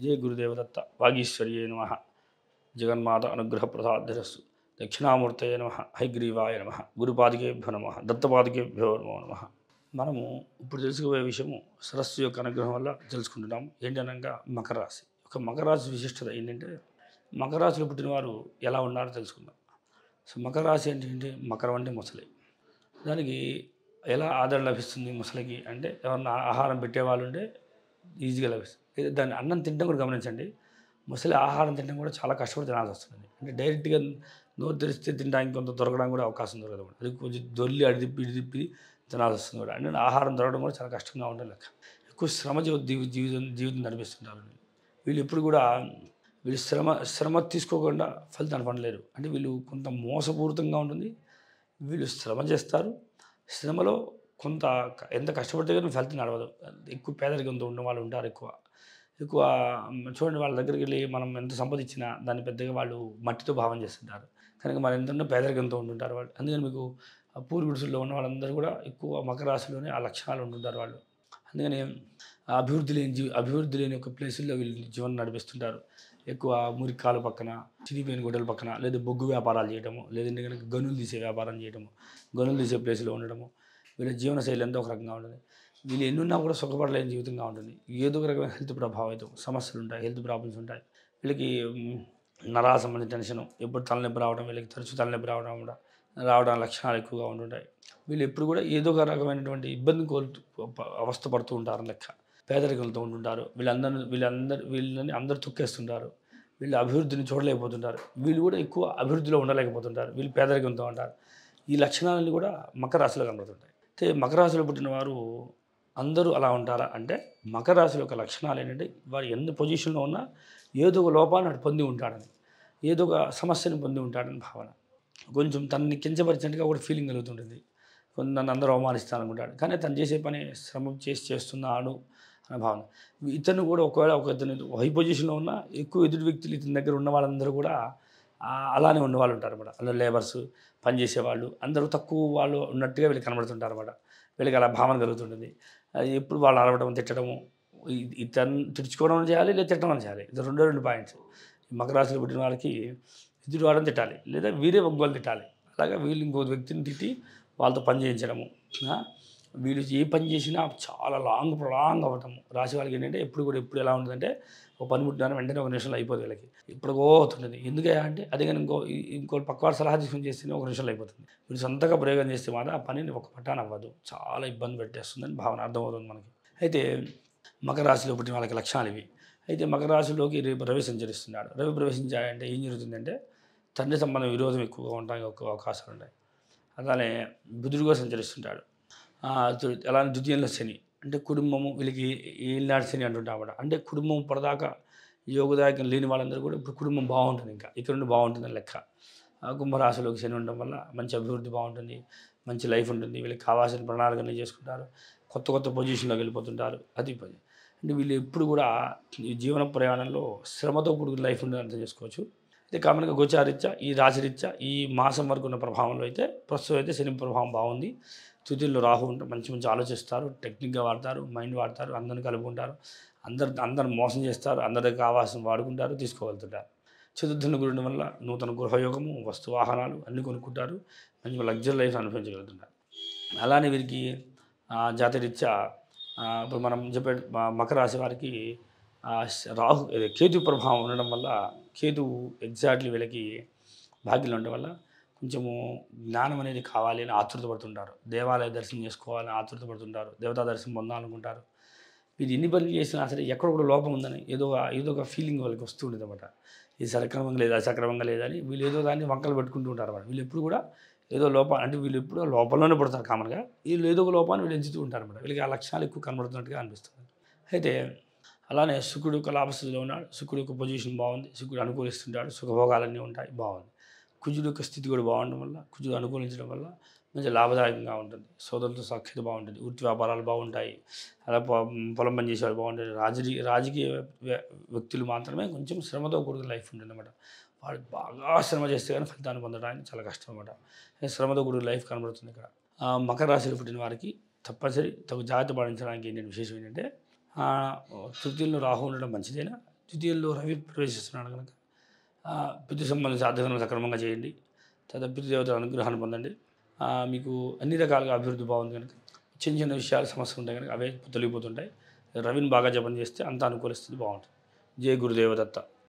జయ గురుదేవదత్త వాగీశ్వర్యే నమ జగన్మాత అనుగ్రహ ప్రసాదరస్సు దక్షిణామూర్తయే నమ హైగ్రీవాయ నమ గురుపాదికేభ్యో నమ దత్తపాదికేభ్యో నమో నమ. మనము ఇప్పుడు తెలుసుకోబోయే విషయము సరస్సు యొక్క అనుగ్రహం వల్ల తెలుసుకుంటున్నాం. ఏంటనగా మకర రాశి. ఒక మకర రాశి విశిష్టత ఏంటంటే మకర రాశిలో పుట్టిన వారు ఎలా ఉన్నారో తెలుసుకుందాం. సో మకర రాశి ఏంటంటే మకరం అంటే మొసలి. దానికి ఎలా ఆదరణ లభిస్తుంది ముసలికి అంటే ఎవరన్నా ఆహారం పెట్టేవాళ్ళు ఉంటే ఈజీగా లభిస్తుంది. దాన్ని అన్నం తినడం కూడా గమనించండి. ముసలి ఆహారం తినడం కూడా చాలా కష్టపడి తినాల్సి వస్తుంది. అంటే డైరెక్ట్గా నోరు తెరిస్తే తినడానికి కొంత దొరకడానికి కూడా అవకాశం దొరకదు. అది కొంచెం దొల్లి అడిదిప్పి తినాల్సి వస్తుంది కూడా. అంటే ఆహారం దొరకడం కూడా చాలా కష్టంగా ఉంటుంది లెక్క. ఎక్కువ శ్రమ జీవితం నడిపిస్తుంటారు వీళ్ళు. ఎప్పుడు కూడా వీళ్ళు శ్రమ తీసుకోకుండా ఫలితాన్ని పొందలేరు. అంటే వీళ్ళు కొంత మోసపూరితంగా ఉంటుంది. వీళ్ళు శ్రమ చేస్తారు. శ్రమలో కొంత ఎంత కష్టపడితే కానీ ఫలితం నడవదు. ఎక్కువ పేదరికంతో ఉన్న వాళ్ళు ఉంటారు. ఎక్కువ చూడండి, వాళ్ళ దగ్గరికి వెళ్ళి మనం ఎంత సంపాదించినా దాన్ని పెద్దగా వాళ్ళు మట్టితో భావం చేస్తుంటారు. కనుక మనం ఎంతన్నా పేదరికంతో ఉంటుంటారు వాళ్ళు. అందుకని మీకు పూర్ గుడిసెల్లో ఉన్న వాళ్ళందరూ కూడా ఎక్కువ మకర రాశిలోనే ఆ లక్షణాలు ఉంటుంటారు వాళ్ళు. అందుకని అభివృద్ధి లేని ఒక ప్లేసుల్లో వీళ్ళు జీవనం నడిపిస్తుంటారు. ఎక్కువ మురికాలు పక్కన, చినిపోయిన గొడ్డల పక్కన, లేదా బొగ్గు వ్యాపారాలు చేయడము, లేదంటే కనుక గనులు తీసే వ్యాపారం చేయడము, గనులు తీసే ప్లేసులో ఉండడము. వీళ్ళ జీవనశైలి ఎంతో ఒక రకంగా ఉంటుంది. వీళ్ళు ఎన్నున్నా కూడా సుఖపడలేని జీవితంగా ఉంటుంది. ఏదో ఒక రకమైన హెల్త్ ప్రభావితం సమస్యలు ఉంటాయి, హెల్త్ ప్రాబ్లమ్స్ ఉంటాయి. వీళ్ళకి నరాల సంబంధించిన టెన్షను, ఎప్పుడు తలనొప్పి రావడం, వీళ్ళకి తరచూ తలనొప్పి రావడం లక్షణాలు ఎక్కువగా ఉంటుంటాయి. వీళ్ళు ఎప్పుడు కూడా ఏదో ఒక రకమైనటువంటి ఇబ్బంది అవస్థ పడుతూ ఉంటారు లెక్క. పేదరికంతో ఉంటుంటారు. వీళ్ళని అందరూ తొక్కేస్తుంటారు. వీళ్ళు అభివృద్ధిని చూడలేకపోతుంటారు. వీళ్ళు కూడా ఎక్కువ అభివృద్ధిలో ఉండలేకపోతుంటారు. వీళ్ళు పేదరికంతో ఉంటారు. ఈ లక్షణాలన్నీ కూడా మకర రాశిలో కనబడుతుంటాయి. అయితే మకర రాశిలో పుట్టిన వారు అందరూ అలా ఉంటారా అంటే, మకర రాశి యొక్క లక్షణాలు ఏంటంటే వారు ఎన్ని పొజిషన్లో ఉన్నా ఏదో ఒక లోపాన్ని అటు పొంది ఉంటాడని, ఏదో ఒక సమస్యను పొంది ఉంటాడని భావన. కొంచెం తనని కించపరిచినట్టుగా కూడా ఫీలింగ్ కలుగుతుంటుంది. నన్ను అందరూ అవమానిస్తాననుకుంటాడు. కానీ తను చేసే పని శ్రమ చేస్తున్నాడు అనే భావన. ఇతను కూడా ఒకవేళ ఇతను హై పొజిషన్లో ఉన్న ఎక్కువ ఎదుటి వ్యక్తులు ఇతని దగ్గర ఉన్న వాళ్ళందరూ కూడా అలానే ఉన్నవాళ్ళు ఉంటారు అన్నమాట. అందులో లేబర్స్, పనిచేసేవాళ్ళు అందరూ తక్కువ వాళ్ళు ఉన్నట్టుగా వీళ్ళు కనబడుతుంటారు అన్నమాట. వీళ్ళకి అలా భావన కలుగుతుంటుంది. ఎప్పుడు వాళ్ళు అరవడం, తిట్టడము, ఇతను తిట్టుకోవడం చేయాలి, లేదా తిట్టడం చేయాలి. ఇది రెండు పాయింట్స్. మకర రాశిలో పుట్టిన వాళ్ళకి ఎదుటి వాళ్ళని తిట్టాలి, లేదా వీరే ఒగ్గోలు తిట్టాలి. అలాగా వీళ్ళు ఇంకో వ్యక్తిని తిట్టి వాళ్ళతో పని చేయించడము. వీళ్ళు ఏ పని చేసినా చాలా లాంగ్ అవ్వటము. రాశి వాళ్ళకి ఏంటంటే ఎప్పుడు ఎలా ఉంటుందంటే ఒక పని పుట్టిన వెంటనే ఒక నిమిషంలో అయిపోతుంది వీళ్ళకి. ఇప్పుడుగో అవుతుంటుంది. ఎందుకే అంటే అదే కానీ ఇంకో పక్కవాడు సలహా తీసుకుని చేస్తేనే ఒక నిమిషంలో అయిపోతుంది. వీళ్ళు సొంతగా ప్రయోగం చేస్తే మాత్రం ఆ పనిని ఒక పట్టాన అవ్వదు, చాలా ఇబ్బంది పెట్టేస్తుందని భావన అర్థమవుతుంది మనకి. అయితే మకర రాశిలో పుట్టిన వాళ్ళకి లక్షణాలు ఇవి. అయితే మకర రాశిలోకి రేపు రవి సంచరిస్తున్నాడు. రవి ప్రవేశించాడంటే ఏం జరుగుతుందంటే తండ్రి సంబంధం విరోధం ఎక్కువగా ఉండడానికి అవకాశాలు ఉంటాయి. అలానే బుధుడు కూడా సంచరిస్తుంటాడు. అలానే ద్వితీయంలో శని అంటే కుటుంబము, వీళ్ళకి ఏలినాడు శని అంటుంటాం కూడా. అంటే కుటుంబం పడదాకా యోగదాయకం లేని వాళ్ళందరూ కూడా ఇప్పుడు కుటుంబం బాగుంటుంది, ఇంకా ఇక్కడ నుండి బాగుంటుందని లెక్క. కుంభరాశిలోకి శని ఉండడం వల్ల మంచి అభివృద్ధి బాగుంటుంది, మంచి లైఫ్ ఉంటుంది. వీళ్ళకి కావాల్సిన ప్రణాళికలు చేసుకుంటారు, కొత్త పొజిషన్లోకి వెళ్ళిపోతుంటారు. అది పని. అంటే వీళ్ళు ఎప్పుడు కూడా ఈ జీవన ప్రయాణంలో శ్రమతో కూడుకున్న లైఫ్ ఉందని అర్థం చేసుకోవచ్చు. అయితే కామన్గా గోచారీత్యా ఈ రాశిరీత్యా ఈ మాసం వరకు ఉన్న ప్రభావంలో అయితే ప్రస్తుతం అయితే శని ప్రభావం బాగుంది. తృతీయంలో రాహు ఉంటే మంచి ఆలోచిస్తారు, టెక్నిక్గా వాడతారు, మైండ్ వాడతారు, అందరిని కలుపుకుంటారు, అందరిని మోసం చేస్తారు, అందరి దగ్గర కావాల్సిన వాడుకుంటారు, తీసుకోగలుగుతుంటారు. చతుర్థుని గురుండడం వల్ల నూతన గృహయోగము, వస్తు వాహనాలు అన్నీ కొనుక్కుంటారు, మంచి లగ్జరీ లైఫ్ అనుభవించగలుగుతుంటారు. అలానే వీరికి జాతరీత్యా ఇప్పుడు మనం చెప్పే మకర రాశి వారికి కేతు ప్రభావం ఉండడం వల్ల, కేతువు ఎగ్జాక్ట్లీ వీళ్ళకి భాగ్యంలో ఉండడం వల్ల కొంచెము జ్ఞానం అనేది కావాలి అని ఆతృత పడుతుంటారు. దేవాలయ దర్శనం చేసుకోవాలని ఆతృత పడుతుంటారు, దేవతా దర్శనం పొందాలనుకుంటారు. వీరు ఎన్ని పనులు చేసినా సరే ఎక్కడ కూడా లోపం ఉందని ఏదో ఒక ఫీలింగ్ వాళ్ళకి వస్తూ ఉండేది అనమాట. ఇది సక్రమంగా లేదని వీళ్ళు ఏదో దాన్ని వంకలు పెట్టుకుంటూ ఉంటారు అన్నమాట. వీళ్ళు ఎప్పుడు కూడా ఏదో అంటే వీళ్ళు ఎప్పుడు లోపంలోనే పడతారు కామన్గా. వీళ్ళు ఏదో ఒక లోపాన్ని వీళ్ళు ఎంచుతూ ఉంటారు అన్నమాట. వీళ్ళకి ఆ లక్షణాలు ఎక్కువ కనబడుతున్నట్టుగా అనిపిస్తుంది. అయితే అలానే శుక్రుడు యొక్క లాభస్థితిలో ఉన్నాడు. శుక్రుడు యొక్క పొజిషన్ బాగుంది, శుక్రుడు అనుకూలిస్తుంటాడు, సుఖభోగాలన్నీ ఉంటాయి, బాగుంది. కుజుడు యొక్క స్థితి కూడా బాగుండడం వల్ల, కుజుడు అనుకూలించడం వల్ల మంచి లాభదాయకంగా ఉంటుంది. సోదరులతో సఖ్యత బాగుంటుంది, వృత్తి వ్యాపారాలు బాగుంటాయి, అలా పొలం పని చేసేవాళ్ళు బాగుంటుంది. రాజకీయ వ్యక్తులు మాత్రమే కొంచెం శ్రమతో కూడుకున్న లైఫ్ ఉంటుంది అన్నమాట. వాళ్ళు బాగా శ్రమ చేస్తే కానీ ఫలితాన్ని పొందడానికి చాలా కష్టం అన్నమాట. శ్రమతో కూడిన లైఫ్ కనబడుతుంది ఇక్కడ. మకర రాశిలో పుట్టిన వారికి తప్పనిసరి జాగ్రత్త పాటించడానికి ఏంటంటే విశేషం ఏంటంటే తృతీయంలో రాహు ఉండడం మంచిదేనా, ద్వితీయంలో రవి ప్రవేశిస్తున్నాడు కనుక పితృ సంబంధ సాధనలు సక్రమంగా చేయండి. తర్వాత పితృదేవతల అనుగ్రహాన్ని పొందండి. మీకు అన్ని రకాలుగా అభివృద్ధి బాగుంది కనుక చిన్న చిన్న విషయాలు సమస్యలు ఉంటాయి కనుక అవే తొలగిపోతుంటాయి. రవిని బాగా జపం చేస్తే అంతా అనుకూలిస్తుంది, బాగుంటుంది. జయ గురుదేవదత్త.